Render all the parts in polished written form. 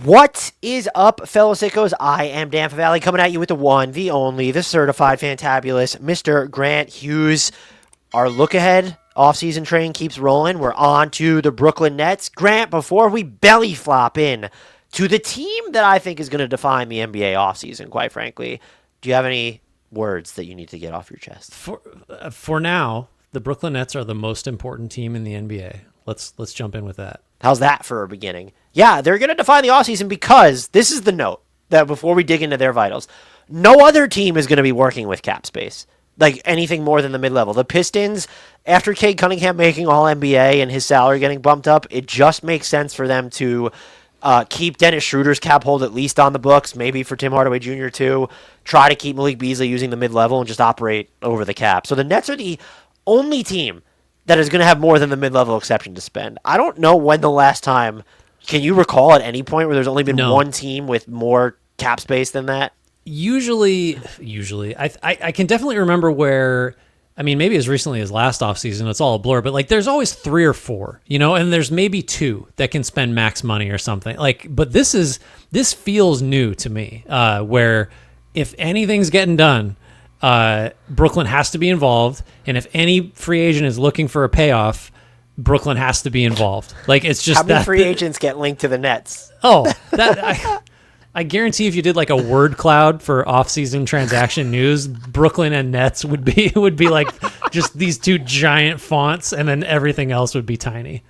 What is up, fellow sickos? I am Dan Favale coming at you with the one, the only, the certified fantabulous Mr. Grant Hughes. Our look ahead offseason train keeps rolling. We're on to the Brooklyn Nets. Grant, before we belly flop in to the team that I think is going to define the NBA offseason, quite frankly, do you have any words that you need to get off your chest? For now, the Brooklyn Nets are the most important team in the NBA. Let's jump in with that. How's that for a beginning? Yeah, they're going to define the offseason because this is the note that before we dig into their vitals, no other team is going to be working with cap space, like anything more than the mid-level. The Pistons, after Cade Cunningham making All-NBA and his salary getting bumped up, it just makes sense for them to keep Dennis Schroeder's cap hold at least on the books, maybe for Tim Hardaway Jr. too, try to keep Malik Beasley using the mid-level and just operate over the cap. So the Nets are the only team that is going to have more than the mid-level exception to spend. I don't know when the last time, can you recall at any point where there's only been one team with more cap space than that? Usually, I can definitely remember where, I mean, maybe as recently as last offseason, it's all a blur, but like there's always 3 or 4, and there's maybe 2 that can spend max money or something. But this feels new to me, where if anything's getting done, Brooklyn has to be involved, and if any free agent is looking for a payoff, Brooklyn has to be involved. Like, it's just how many free agents get linked to the Nets? Oh, I guarantee if you did like a word cloud for off-season transaction news, Brooklyn and Nets would be like just these 2 giant fonts, and then everything else would be tiny.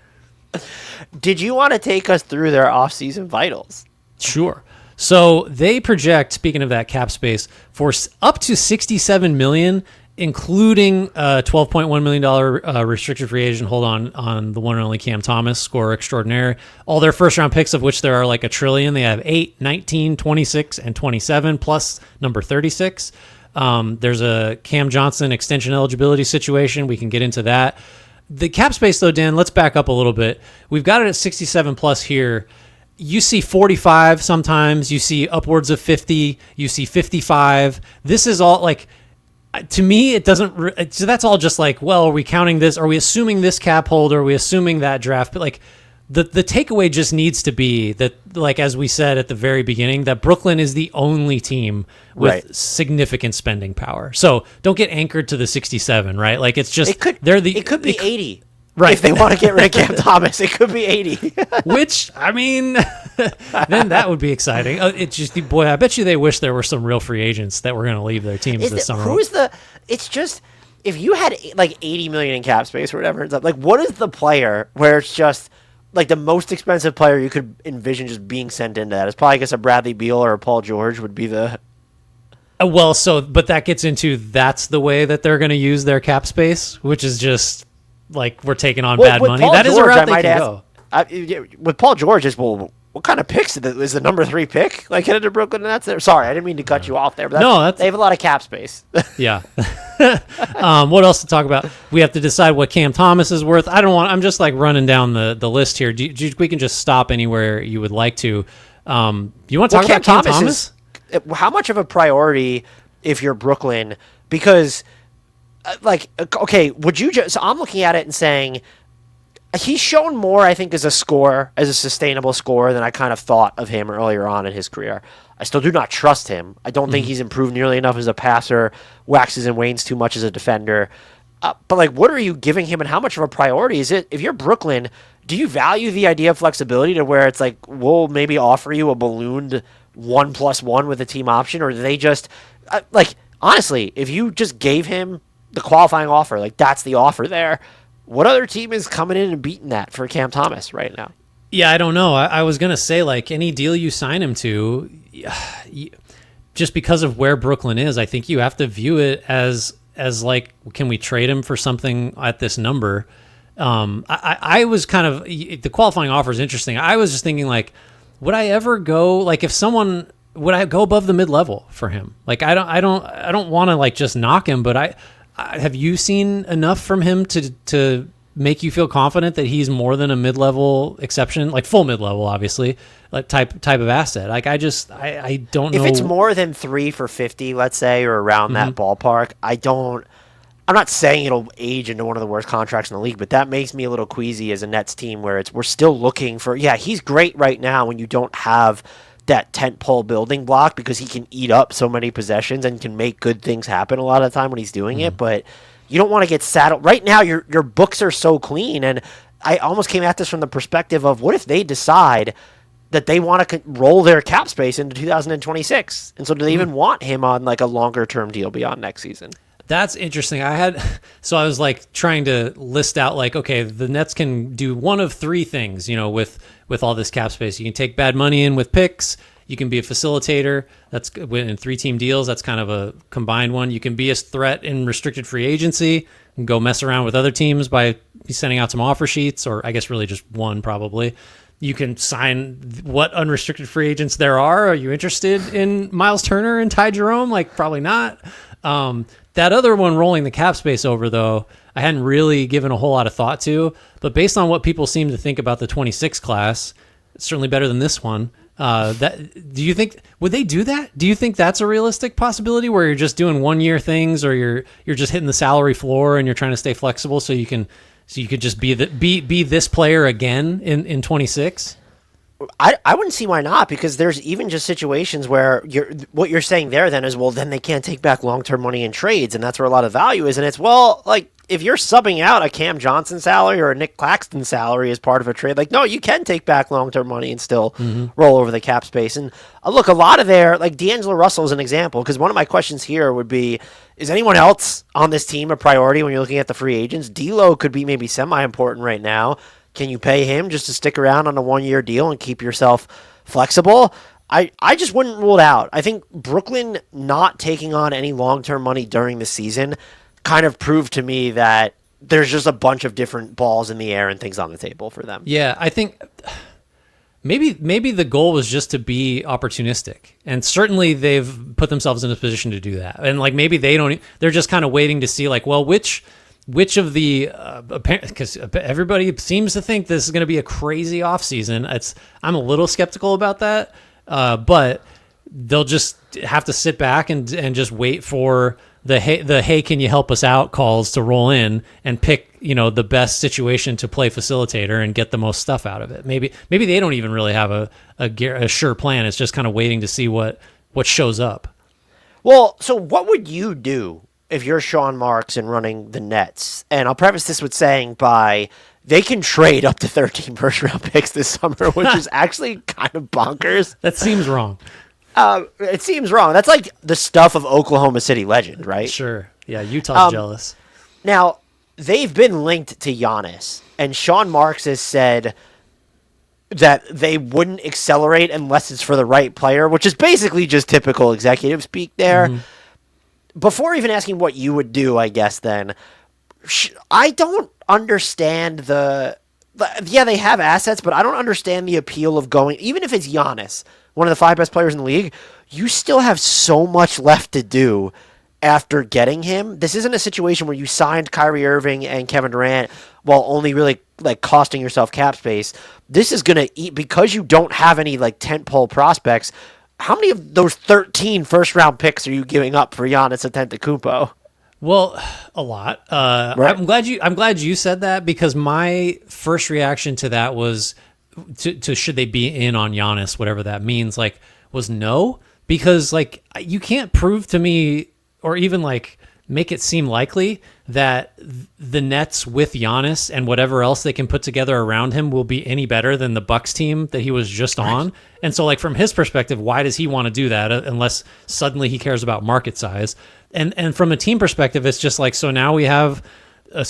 Did you want to take us through their off-season vitals? Sure. So they project, speaking of that cap space, for up to $67 million, including a $12.1 million restricted free agent hold on the one and only Cam Thomas, scorer extraordinaire. All their first-round picks, of which there are like a trillion. They have 8, 19, 26, and 27, plus number 36. There's a Cam Johnson extension eligibility situation. We can get into that. The cap space, though, Dan, let's back up a little bit. We've got it at 67 plus here. You see 45 sometimes, you see upwards of 50, you see 55. This is all like, to me, it doesn't, so that's all just like, well, are we counting this? Are we assuming this cap hold? Are we assuming that draft? But like the takeaway just needs to be that, like, as we said at the very beginning, that Brooklyn is the only team with significant spending power. So don't get anchored to the 67, right? Like, it's just, it could be 80. Right. If they want to get rid of Cam Thomas, it could be 80. Which, I mean, then that would be exciting. It's just, boy, I bet you they wish there were some real free agents that were going to leave their teams this summer. It's just, if you had like 80 million in cap space or whatever, it's like, what is the player where it's just like the most expensive player you could envision just being sent into that? It's probably, I guess, a Bradley Beal or a Paul George would be the... But that gets into, that's the way that they're going to use their cap space, which is just... like, we're taking on bad money. That is a route they can go. With Paul George, what kind of picks is the number 3 pick? Like, headed to Brooklyn, and that's there. Sorry, I didn't mean to cut you off there. But they have a lot of cap space. Yeah. What else to talk about? We have to decide what Cam Thomas is worth. I'm just like running down the list here. We can just stop anywhere you would like to. You want to talk about Cam Thomas? How much of a priority if you're Brooklyn? Because... okay, would you just... So I'm looking at it and saying he's shown more, I think, as a scorer, as a sustainable scorer than I kind of thought of him earlier on in his career. I still do not trust him. I don't think he's improved nearly enough as a passer, waxes and wanes too much as a defender. But, like, what are you giving him and how much of a priority is it? If you're Brooklyn, do you value the idea of flexibility to where it's like, we'll maybe offer you a ballooned 1+1 with a team option? Or do they just... honestly, if you just gave him the qualifying offer, like, that's the offer there, what other team is coming in and beating that for Cam Thomas right now? Yeah, I don't know. I was going to say, like, any deal you sign him to, just because of where Brooklyn is, I think you have to view it as like, can we trade him for something at this number? I was kind of, the qualifying offer is interesting. I was just thinking, like, would I ever go, like, would I go above the mid-level for him? Like, I don't want to, like, just knock him, but have you seen enough from him to make you feel confident that he's more than a mid-level exception, like full mid-level, obviously, like type of asset? Like, I don't know. If it's more than 3 for 50, let's say, or around that ballpark, I don't I'm not saying it'll age into one of the worst contracts in the league, but that makes me a little queasy as a Nets team where we're still looking for. Yeah, he's great right now when you don't have that tentpole building block because he can eat up so many possessions and can make good things happen a lot of the time when he's doing it. But you don't want to get saddled right now. Your books are so clean, and I almost came at this from the perspective of what if they decide that they want to roll their cap space into 2026, and so do they even want him on like a longer term deal beyond next season? That's interesting. I was like trying to list out like, okay, the Nets can do one of three things, with all this cap space. You can take bad money in with picks. You can be a facilitator. That's in 3-team deals. That's kind of a combined one. You can be a threat in restricted free agency and go mess around with other teams by sending out some offer sheets, or I guess really just one probably. You can sign what unrestricted free agents there are. Are you interested in Miles Turner and Ty Jerome? Like, probably not. That other one, rolling the cap space over, though, I hadn't really given a whole lot of thought to. But based on what people seem to think about the 26 class, it's certainly better than this one. Do you think would they do that? Do you think that's a realistic possibility where you're just doing 1-year things, or you're just hitting the salary floor and you're trying to stay flexible so you could just be this player again in 26? I wouldn't see why not, because there's even just situations where what you're saying there then is, well, then they can't take back long-term money in trades, and that's where a lot of value is. And it's, well, like, if you're subbing out a Cam Johnson salary or a Nick Claxton salary as part of a trade, like, no, you can take back long-term money and still roll over the cap space. And look, a lot of like D'Angelo Russell is an example, because one of my questions here would be, is anyone else on this team a priority when you're looking at the free agents? D'Lo could be maybe semi-important right now. Can you pay him just to stick around on a 1-year deal and keep yourself flexible? I just wouldn't rule it out. I think Brooklyn not taking on any long-term money during the season kind of proved to me that there's just a bunch of different balls in the air and things on the table for them. Yeah, I think maybe the goal was just to be opportunistic, and certainly they've put themselves in a position to do that. And like maybe they're just kind of waiting to see like, well, which of the because everybody seems to think this is going to be a crazy offseason. I'm a little skeptical about that, but they'll just have to sit back and just wait for the hey, can you help us out calls to roll in and pick the best situation to play facilitator and get the most stuff out of it. Maybe they don't even really have a sure plan. It's just kind of waiting to see what shows up. Well, so what would you do if you're Sean Marks and running the Nets? And I'll preface this with saying they can trade up to 13 first-round picks this summer, which is actually kind of bonkers. That seems wrong. It seems wrong. That's like the stuff of Oklahoma City legend, right? Sure. Yeah, Utah's jealous. Now, they've been linked to Giannis, and Sean Marks has said that they wouldn't accelerate unless it's for the right player, which is basically just typical executive speak there. Mm-hmm. Before even asking what you would do, I guess then, I don't understand yeah, they have assets, but I don't understand the appeal of going, even if it's Giannis, one of the 5 best players in the league, you still have so much left to do after getting him. This isn't a situation where you signed Kyrie Irving and Kevin Durant while only really like costing yourself cap space. This is going to eat, because you don't have any like tentpole prospects. How many of those 13 first-round picks are you giving up for Giannis Antetokounmpo? Well, a lot. Right. I'm glad you said that, because my first reaction to that was to should they be in on Giannis, whatever that means, like, was no, because like you can't prove to me or even like make it seem likely that the Nets with Giannis and whatever else they can put together around him will be any better than the Bucks team that he was just on. And so like from his perspective, why does he want to do that unless suddenly he cares about market size? And from a team perspective, it's just like, so now we have a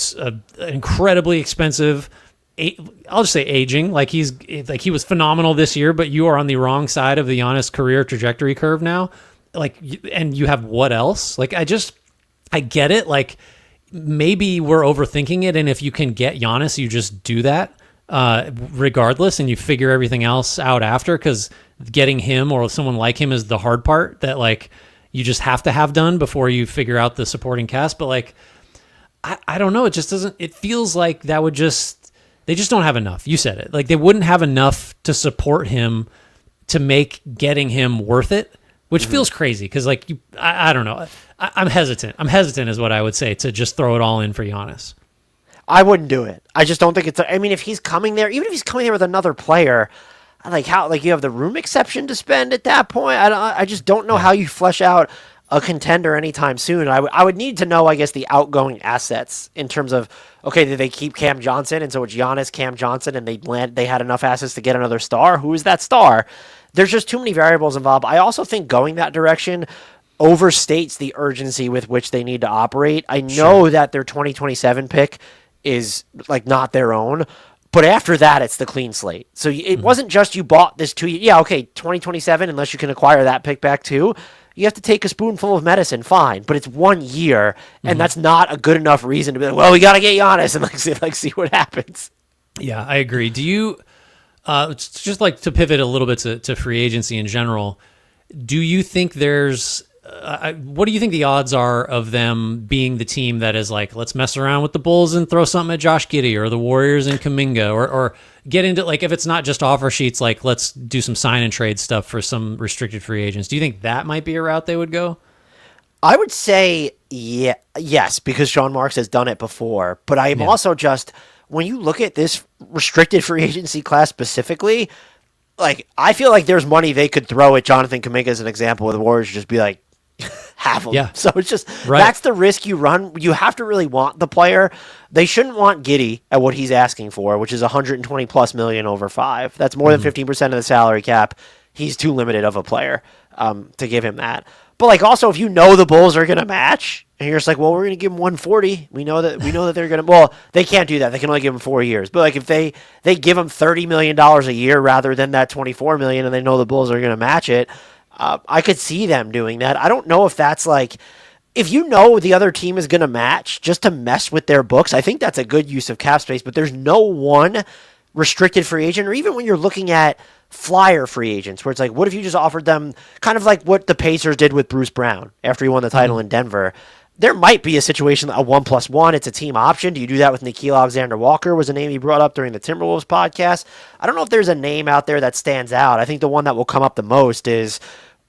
incredibly expensive, I'll just say aging, like he was phenomenal this year, but you are on the wrong side of the Giannis career trajectory curve now. Like, and you have what else? Like, I get it. Like, maybe we're overthinking it, and if you can get Giannis, you just do that regardless, and you figure everything else out after, because getting him or someone like him is the hard part that, like, you just have to have done before you figure out the supporting cast. But, like, I don't know. It just doesn't – it feels like that would just – they just don't have enough. You said it. Like, they wouldn't have enough to support him to make getting him worth it, which feels crazy because like I don't know. I'm hesitant. I'm hesitant is what I would say to just throw it all in for Giannis. I wouldn't do it. I just don't think it's. I mean, if he's coming there, even if he's coming there with another player, like how, like you have the room exception to spend at that point. I just don't know how you flesh out a contender anytime soon. I would need to know, I guess, the outgoing assets in terms of, okay, did they keep Cam Johnson, and so it's Giannis, Cam Johnson, and they had enough assets to get another star. Who is that star? There's just too many variables involved. I also think going that direction overstates the urgency with which they need to operate. I know that their 2027 pick is like not their own, but after that it's the clean slate. So it wasn't just you bought this 2 year. Yeah, okay, 2027, unless you can acquire that pick back too, you have to take a spoonful of medicine, fine, but it's 1 year, and that's not a good enough reason to be like, well, we got to get Giannis and see what happens. Yeah, I agree. Do you just like to pivot a little bit to free agency in general? Do you think there's what do you think the odds are of them being the team that is like, let's mess around with the Bulls and throw something at Josh Giddey, or the Warriors and Kuminga, or get into, like, if it's not just offer sheets, like let's do some sign and trade stuff for some restricted free agents? Do you think that might be a route they would go? I would say yes, because Sean Marks has done it before. But I am also just, when you look at this restricted free agency class specifically, like I feel like there's money they could throw at Jonathan Kuminga as an example, where the Warriors just be like, have them. Yeah. So it's just, that's the risk you run. You have to really want the player. They shouldn't want Giddey at what he's asking for, which is 120 plus million over 5. That's more than 15% of the salary cap. He's too limited of a player to give him that. But like, also, if you know the Bulls are going to match, and you're just like, well, we're going to give him 140. We know that they're going to. Well, they can't do that. They can only give him 4 years. But like, if they give him $30 million a year rather than that 24 million, and they know the Bulls are going to match it, I could see them doing that. I don't know if that's like, if you know the other team is going to match just to mess with their books, I think that's a good use of cap space. But there's no one restricted free agent, or even when you're looking at flyer free agents, where it's like, what if you just offered them kind of like what the Pacers did with Bruce Brown after he won the title in Denver? There might be a situation, a 1+1, it's a team option. Do you do that with Nickeil Alexander-Walker, was a name he brought up during the Timberwolves podcast? I don't know if there's a name out there that stands out. I think the one that will come up the most is,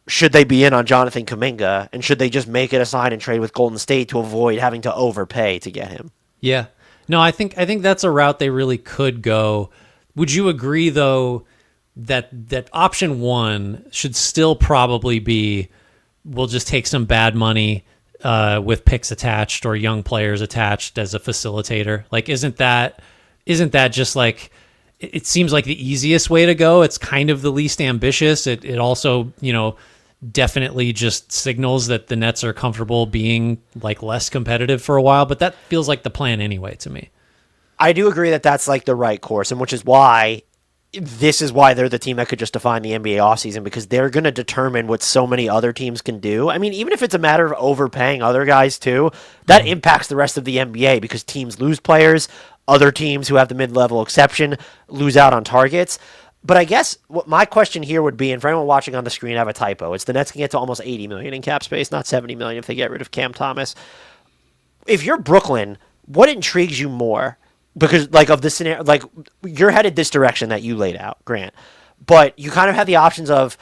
should they be in on Jonathan Kuminga, and should they just make it a sign and trade with Golden State to avoid having to overpay to get him? Yeah. No, I think that's a route they really could go. Would you agree, though, that option one should still probably be, we'll just take some bad money with picks attached or young players attached as a facilitator? Like, isn't that just like, it seems like the easiest way to go? It's kind of the least ambitious. It also, definitely just signals that the Nets are comfortable being like less competitive for a while, but that feels like the plan anyway to me. I do agree that that's like the right course, and which is why they're the team that could just define the NBA offseason, because they're going to determine what so many other teams can do. I mean, even if it's a matter of overpaying other guys too, that impacts the rest of the NBA, because teams lose players. Other teams who have the mid-level exception lose out on targets. But I guess what my question here would be, and for anyone watching on the screen, I have a typo. It's the Nets can get to almost 80 million in cap space, not 70 million if they get rid of Cam Thomas. If you're Brooklyn, what intrigues you more? Because like of the scenario, like you're headed this direction that you laid out, Grant, but you kind of have the options of,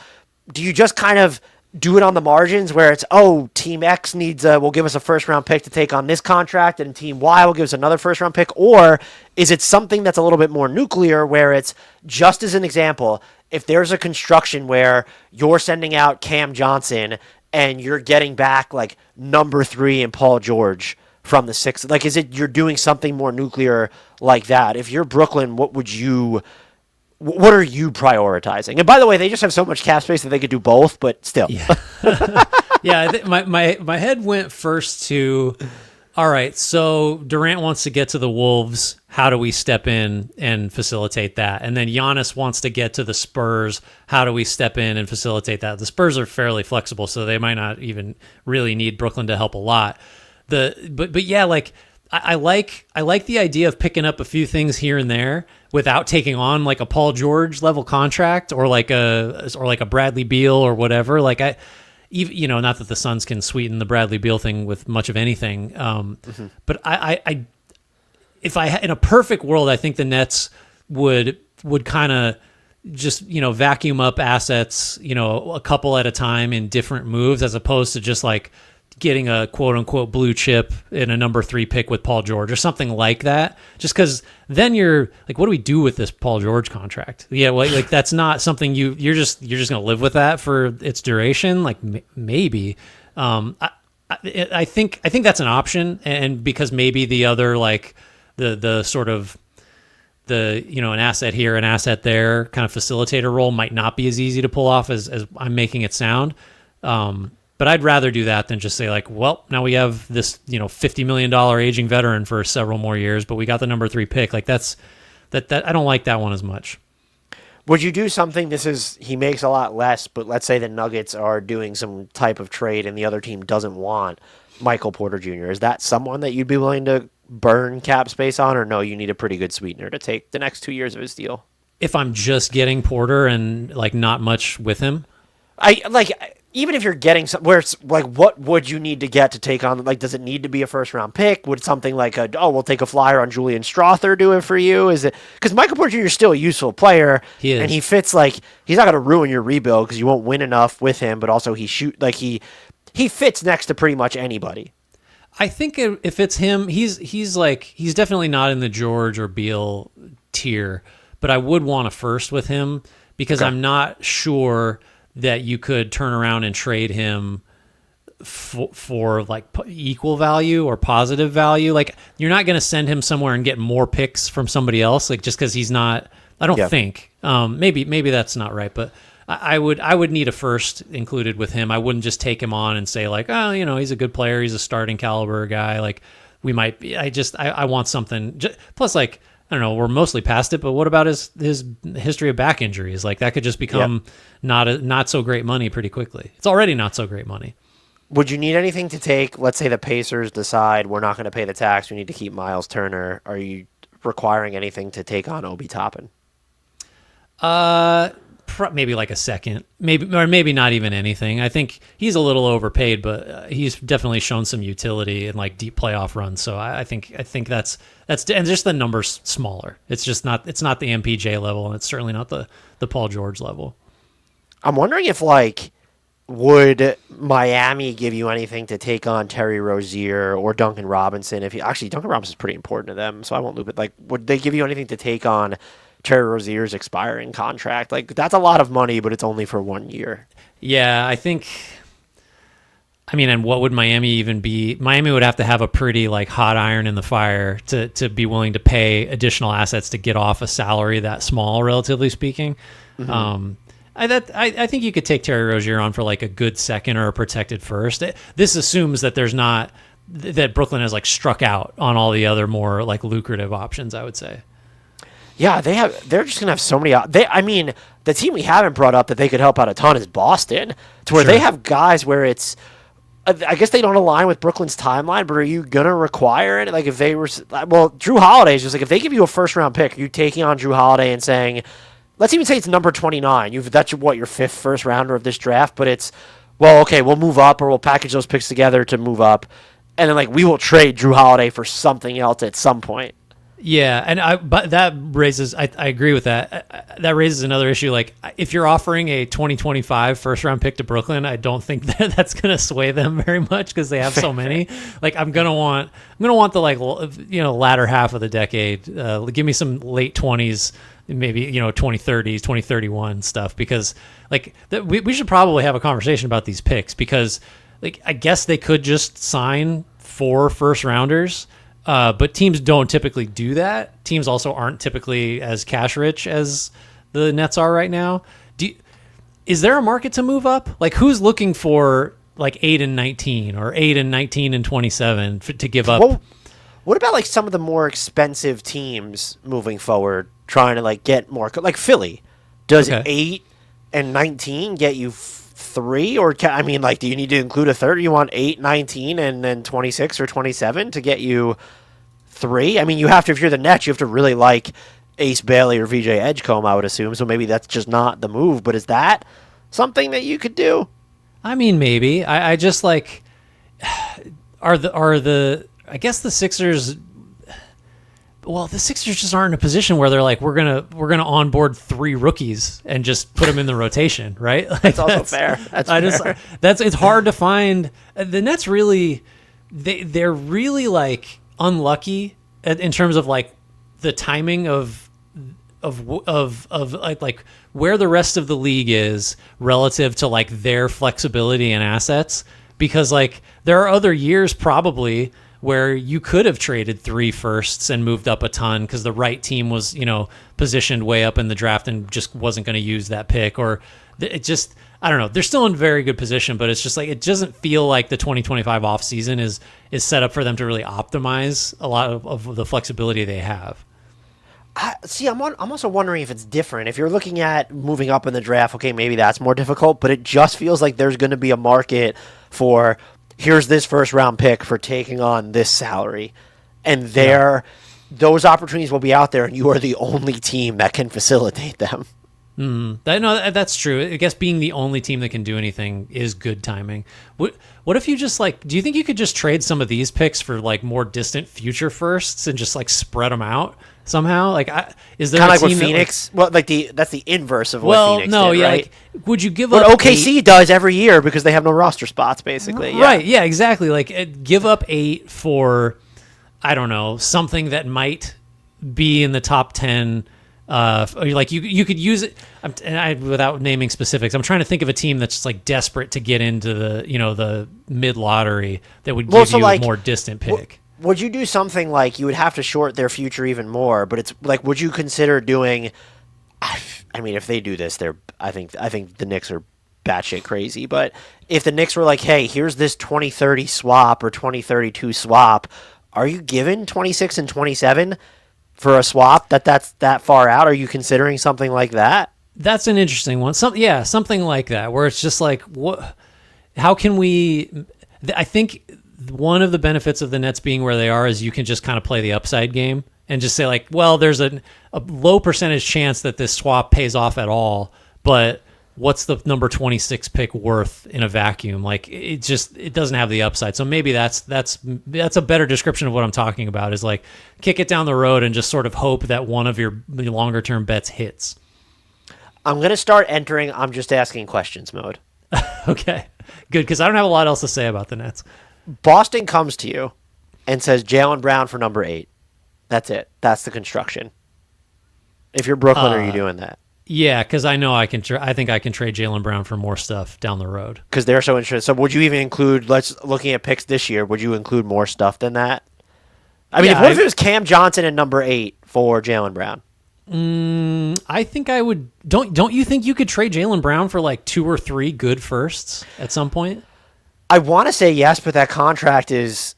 do you just kind of do it on the margins where it's, oh, team X will give us a first round pick to take on this contract, and team Y will give us another first round pick? Or is it something that's a little bit more nuclear, where it's, just as an example, if there's a construction where you're sending out Cam Johnson and you're getting back like number 3 and Paul George from the 6th, like, is it, you're doing something more nuclear like that? If you're Brooklyn, what are you prioritizing? And by the way, they just have so much cap space that they could do both, but still. Yeah. Yeah. My head went first to, all right, so Durant wants to get to the Wolves. How do we step in and facilitate that? And then Giannis wants to get to the Spurs. How do we step in and facilitate that? The Spurs are fairly flexible, so they might not even really need Brooklyn to help a lot. But yeah, like, I like the idea of picking up a few things here and there without taking on like a Paul George level contract, or like a Bradley Beal or whatever. Like, not that the Suns can sweeten the Bradley Beal thing with much of anything. But if in a perfect world, I think the Nets would kind of just, vacuum up assets, a couple at a time in different moves, as opposed to just like getting a quote unquote blue chip in a number 3 pick with Paul George or something like that. Just because then you're like, what do we do with this Paul George contract? Yeah, well, like that's not something you're just gonna live with that for its duration. Like maybe. I think that's an option, and because maybe the other, like the sort of the an asset here, an asset there kind of facilitator role might not be as easy to pull off as I'm making it sound. But I'd rather do that than just say like, well, now we have this $50 million aging veteran for several more years, but we got the number 3 pick. Like that I don't like that one as much. Would you do something? He makes a lot less, but let's say the Nuggets are doing some type of trade and the other team doesn't want Michael Porter Jr. Is that someone that you'd be willing to burn cap space on, or no, you need a pretty good sweetener to take the next 2 years of his deal? If I'm just getting Porter and like not much with him, even if you're getting where it's like, what would you need to get to take on? Like, does it need to be a first round pick? Would something like we'll take a flyer on Julian Strother do it for you? Is it because Michael Porter Jr. is still a useful player, he is, and he fits like he's not going to ruin your rebuild because you won't win enough with him, but also he fits next to pretty much anybody. I think if it's him, he's definitely not in the George or Beal tier, but I would want a first with him because okay. I'm not sure that you could turn around and trade him for like equal value or positive value. Like you're not going to send him somewhere and get more picks from somebody else, like just because he's not. I don't think. Maybe that's not right, but I would need a first included with him. I wouldn't just take him on and say like, he's a good player, he's a starting caliber guy. Like we might be. I want something. Plus, like, I don't know, we're mostly past it, but what about his history of back injuries? Like that could just become not so great money pretty quickly. It's already not so great money. Would you need anything to take? Let's say the Pacers decide we're not going to pay the tax. We need to keep Miles Turner. Are you requiring anything to take on Obi Toppin? Maybe like a second, maybe not even anything. I think he's a little overpaid, but he's definitely shown some utility in like deep playoff runs. So I think that's and just the numbers smaller. It's not the MPJ level, and it's certainly not the Paul George level. I'm wondering if would Miami give you anything to take on Terry Rozier or Duncan Robinson? Duncan Robinson's pretty important to them, so I won't loop it. Like, would they give you anything to take on Terry Rozier's expiring contract? Like, that's a lot of money, but it's only for 1 year. Yeah, I think. I mean, and what would Miami even be? Miami would have to have a pretty like hot iron in the fire to be willing to pay additional assets to get off a salary that small, relatively speaking. Mm-hmm. I think you could take Terry Rozier on for like a good second or a protected first. This assumes that that Brooklyn has like struck out on all the other more like lucrative options, I would say. Yeah, they're just gonna have so many. The team we haven't brought up that they could help out a ton is Boston, to where they have guys where it's. I guess they don't align with Brooklyn's timeline, but are you gonna require it? Like if they were, Drew Holiday is just like if they give you a first round pick, are you taking on Drew Holiday and saying, let's even say it's number 29. That's your fifth first rounder of this draft, but it's we'll move up or we'll package those picks together to move up, and then we will trade Drew Holiday for something else at some point. Yeah, and but that raises, I agree with that. That raises another issue. Like, if you're offering a 2025 first round pick to Brooklyn, I don't think that's going to sway them very much because they have so many. Like, I'm gonna want the latter half of the decade. Give me some late 20s, maybe 2030s, 2031 stuff, because we should probably have a conversation about these picks because I guess they could just sign 4 first rounders. But teams don't typically do that. Teams also aren't typically as cash rich as the Nets are right now. Is there a market to move up? Like, who's looking for 8 and 19 or 8 and 19 and 27 to give up? Well, what about some of the more expensive teams moving forward, trying to get more? Like Philly, does 8 and 19 get you 3? Or do you need to include a third? Or you want 8, 19, and then 26 or 27 to get you 3? You have to, if you're the Nets, you have to really like Ace Bailey or VJ Edgecombe, I would assume. So maybe that's just not the move. But is that something that you could do? Maybe. I just I guess the Sixers. Well, the Sixers just aren't in a position where they're like, we're gonna onboard 3 rookies and just put them in the rotation, right? Like, That's also fair. It's hard to find. The Nets really, they're really like unlucky in terms of like the timing of like where the rest of the league is relative to like their flexibility and assets, because like there are other years probably where you could have traded 3 firsts and moved up a ton because the right team was, positioned way up in the draft and just wasn't going to use that pick, or it just, I don't know. They're still in very good position, but it's just like, it doesn't feel like the 2025 offseason is set up for them to really optimize a lot of the flexibility they have. I'm also wondering if it's different. If you're looking at moving up in the draft, okay, maybe that's more difficult, but it just feels like there's going to be a market for, here's this first round pick for taking on this salary. And those opportunities will be out there, and you are the only team that can facilitate them. No, that's true. I guess being the only team that can do anything is good timing. What if you just like, do you think you could just trade some of these picks for like more distant future firsts and just like spread them out somehow? Like, is there kind a of like team what Phoenix? That's the inverse of what Phoenix did, right? Like, would you give what up OKC does every year because they have no roster spots, basically? Yeah. Right? Yeah, exactly. Like, give up 8 for, I don't know, something that might be in the top 10. Like you could use it, without naming specifics. I'm trying to think of a team that's just like desperate to get into the the mid lottery that would give you a more distant pick. Would you do something like, you would have to short their future even more? But it's like, would you consider doing? I mean, if they do this, I think the Knicks are batshit crazy. But if the Knicks were like, hey, here's this 2030 swap or 2032 swap, are you giving 26 and 27? For a swap that's that far out? Are you considering something like that? That's an interesting one. Something like that, where it's just like, what? How can we? I think one of the benefits of the Nets being where they are is you can just kind of play the upside game and just say like, well, there's a low percentage chance that this swap pays off at all, but what's the number 26 pick worth in a vacuum? Like, it doesn't have the upside. So maybe that's a better description of what I'm talking about, is like, kick it down the road and just sort of hope that one of your longer term bets hits. I'm going to start entering I'm just asking questions mode. Okay, good. Cause I don't have a lot else to say about the Nets. Boston comes to you and says Jaylen Brown for number 8. That's it. That's the construction. If you're Brooklyn, are you doing that? Yeah, because I know I think I can trade Jaylen Brown for more stuff down the road. Because they're so interested. So would you even include, looking at picks this year, would you include more stuff than that? I mean, what if it was Cam Johnson at number 8 for Jaylen Brown? I think I would. Don't you think you could trade Jaylen Brown for like 2 or 3 good firsts at some point? I want to say yes, but that contract is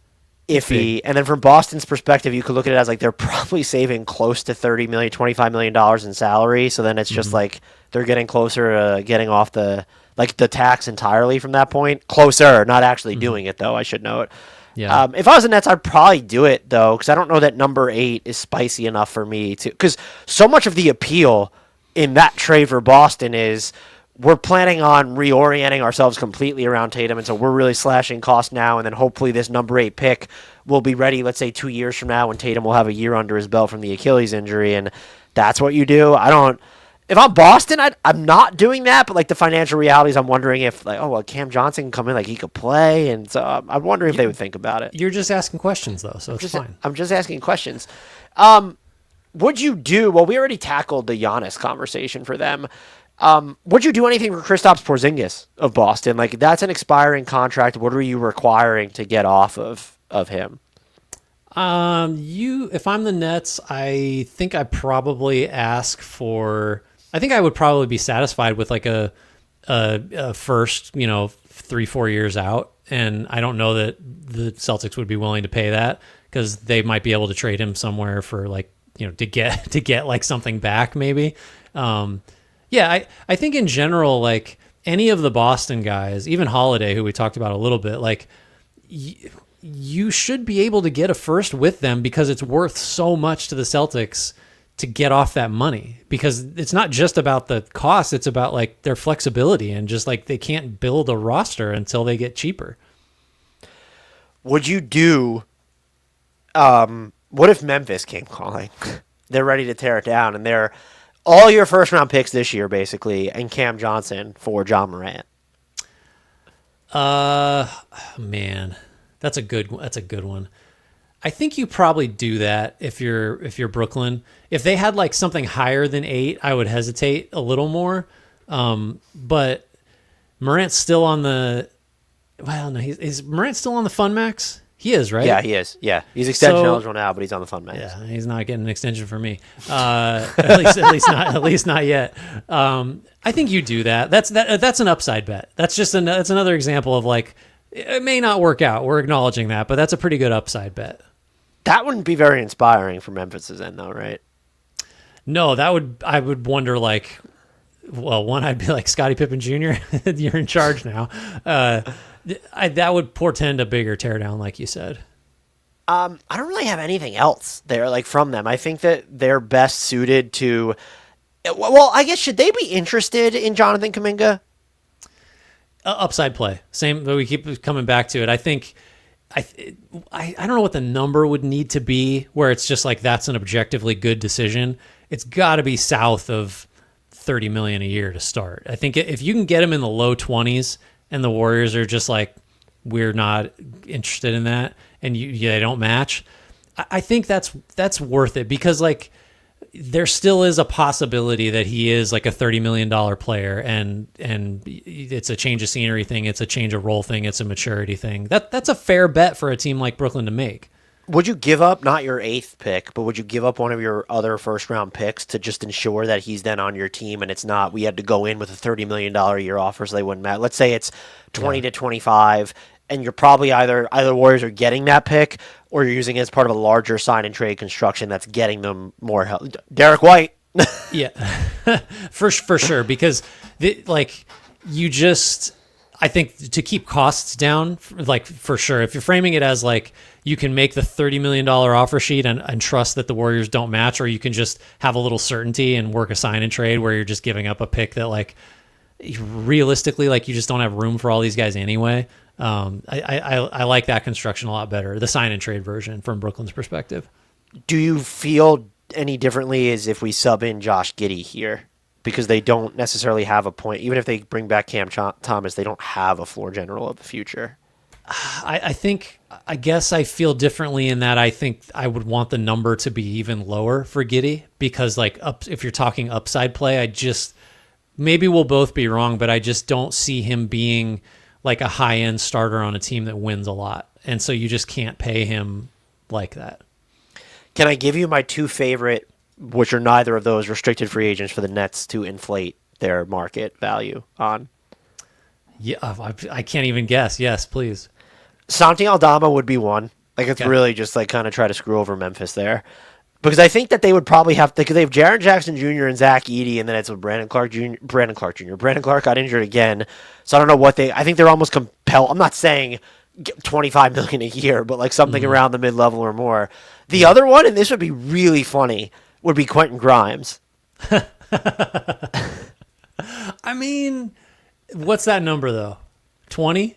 iffy. And then from Boston's perspective, you could look at it as like they're probably saving close to $30 million, $25 million in salary. So then it's just like they're getting closer to getting off the tax entirely from that point. Closer, not actually doing it though, I should note. Yeah. If I was the Nets, I'd probably do it though, because I don't know that number 8 is spicy enough for me to. Because so much of the appeal in that trade for Boston is, we're planning on reorienting ourselves completely around Tatum, and so we're really slashing costs now, and then hopefully this number 8 pick will be ready, let's say 2 years from now, when Tatum will have a year under his belt from the Achilles injury, and that's what you do. If I'm Boston, I'm not doing that, but like the financial realities, I'm wondering if like, oh, well, Cam Johnson can come in, like he could play, and so I'm wondering if they would think about it. You're just asking questions though, so it's fine. I'm just asking questions. Would you do, well, we already tackled the Giannis conversation for them. Would you do anything for Kristaps Porzingis of Boston? Like, that's an expiring contract. What are you requiring to get off of him? If I'm the Nets, I think I probably I think I would probably be satisfied with like a first, 3-4 years out. And I don't know that the Celtics would be willing to pay that, because they might be able to trade him somewhere for like, to get like something back maybe. Yeah, I think in general, like any of the Boston guys, even Holiday, who we talked about a little bit, like you should be able to get a first with them, because it's worth so much to the Celtics to get off that money, because it's not just about the cost. It's about like their flexibility, and just like they can't build a roster until they get cheaper. Would you do, What if Memphis came calling? They're ready to tear it down, and they're all your first round picks this year, basically, and Cam Johnson for John Morant. Man, that's a good one. I think you probably do that if you're Brooklyn. If they had like something higher than 8, I would hesitate a little more. But Morant's still on the. Well, no, is Morant still on the Fun Max? He is, right? Yeah, he is. Yeah, he's extension eligible now, but he's on the Fun Max. Yeah, he's not getting an extension from me. At least not yet. I think you do that. That's an upside bet. That's another example of like it may not work out. We're acknowledging that, but that's a pretty good upside bet. That wouldn't be very inspiring for Memphis's end, though, right? No, I would wonder like, well, one, I'd be like Scottie Pippen Jr. You're in charge now. That would portend a bigger teardown, like you said. I don't really have anything else there, like from them. I think that they're best suited to. Well, I guess should they be interested in Jonathan Kuminga? Upside play, same. But we keep coming back to it. I think. I don't know what the number would need to be where it's just like that's an objectively good decision. It's got to be south of $30 million a year to start. I think if you can get him in the low 20s and the Warriors are just like we're not interested in that and they don't match, I think that's worth it because like there still is a possibility that he is like a $30 million player and it's a change of scenery thing. It's a change of role thing. It's a maturity thing. That's a fair bet for a team like Brooklyn to make. Would you give up, not your 8th pick, but would you give up one of your other first-round picks to just ensure that he's then on your team and it's not, we had to go in with a $30 million a year offer so they wouldn't matter. Let's say it's 20 to 25, and you're probably either Warriors are getting that pick or you're using it as part of a larger sign-and-trade construction that's getting them more help. Derek White. Yeah, for sure, because I think to keep costs down, like for sure, if you're framing it as like you can make the $30 million offer sheet and trust that the Warriors don't match, or you can just have a little certainty and work a sign and trade where you're just giving up a pick that like realistically, like you just don't have room for all these guys anyway. I like that construction a lot better, the sign and trade version from Brooklyn's perspective. Do you feel any differently as if we sub in Josh Giddey here? Because they don't necessarily have a point. Even if they bring back Cam Thomas, they don't have a floor general of the future. I guess I feel differently in that I think I would want the number to be even lower for Giddey because like if you're talking upside play, maybe we'll both be wrong, but I just don't see him being like a high-end starter on a team that wins a lot. And so you just can't pay him like that. Can I give you my 2 favorite, which are neither of those, restricted free agents for the Nets to inflate their market value on? Yeah, I can't even guess. Yes, please. Santi Aldama would be one. Like it's really just like kind of try to screw over Memphis there. Because I think that they would probably have to, because they have Jaren Jackson Jr. and Zach Edey, and then it's with Brandon Clark Jr. Brandon Clark got injured again. So I don't know I think they're almost compelled. I'm not saying $25 million a year, but like something around the mid-level or more. The other one, and this would be really funny, would be Quentin Grimes. I mean, what's that number though? 20?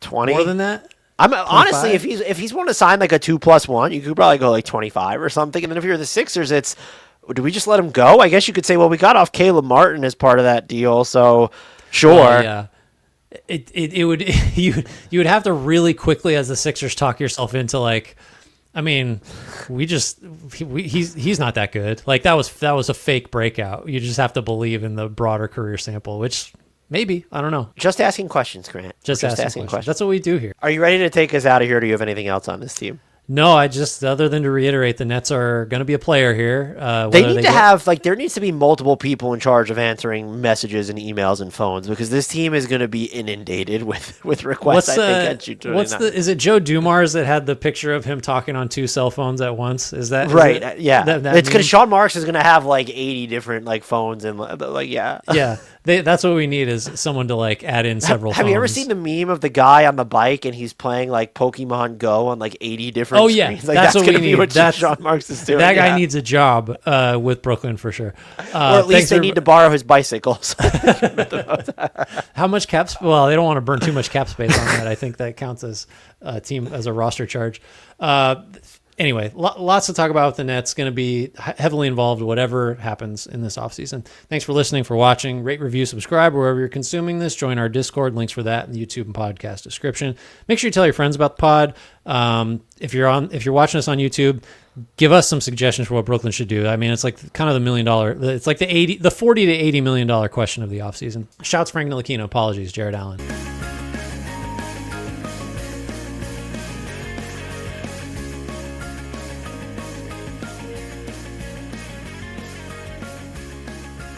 20? More than that? Honestly, if he's wanting to sign like a 2+1, you could probably go like 25 or something. And then if you're the Sixers, it's, do we just let him go? I guess you could say, well, we got off Caleb Martin as part of that deal, so sure. Yeah. It would you would have to really quickly as the Sixers talk yourself into like, I mean, he's not that good. Like that was a fake breakout. You just have to believe in the broader career sample, which maybe, I don't know. Just asking questions, Grant. Just asking questions. That's what we do here. Are you ready to take us out of here? Do you have anything else on this team? No, other than to reiterate, the Nets are going to be a player here. There needs to be multiple people in charge of answering messages and emails and phones because this team is going to be inundated with requests. Is it Joe Dumars that had the picture of him talking on 2 cell phones at once? Is that right? Yeah, it's because Sean Marks is going to have like 80 different like phones and like yeah. Yeah, that's what we need is someone to like add in several. Have you ever seen the meme of the guy on the bike and he's playing like Pokemon Go on like 80 different? Oh yeah, screens? Like, that's what we need. That's Sean Marks is doing. That guy needs a job with Brooklyn for sure. Or at least they need to borrow his bicycles. How much caps? Well, they don't want to burn too much cap space on that. I think that counts as a team as a roster charge. Anyway, lots to talk about with the Nets. Going to be heavily involved whatever happens in this offseason. Thanks for listening, for watching. Rate, review, subscribe wherever you're consuming this. Join our Discord. Links for that in the YouTube and podcast description. Make sure you tell your friends about the pod. If you're watching us on YouTube, give us some suggestions for what Brooklyn should do. I mean, it's like kind of the $1 million. It's like the $40 to $80 million question of the offseason. Shouts Frank Ntilikina. Apologies, Jared Allen.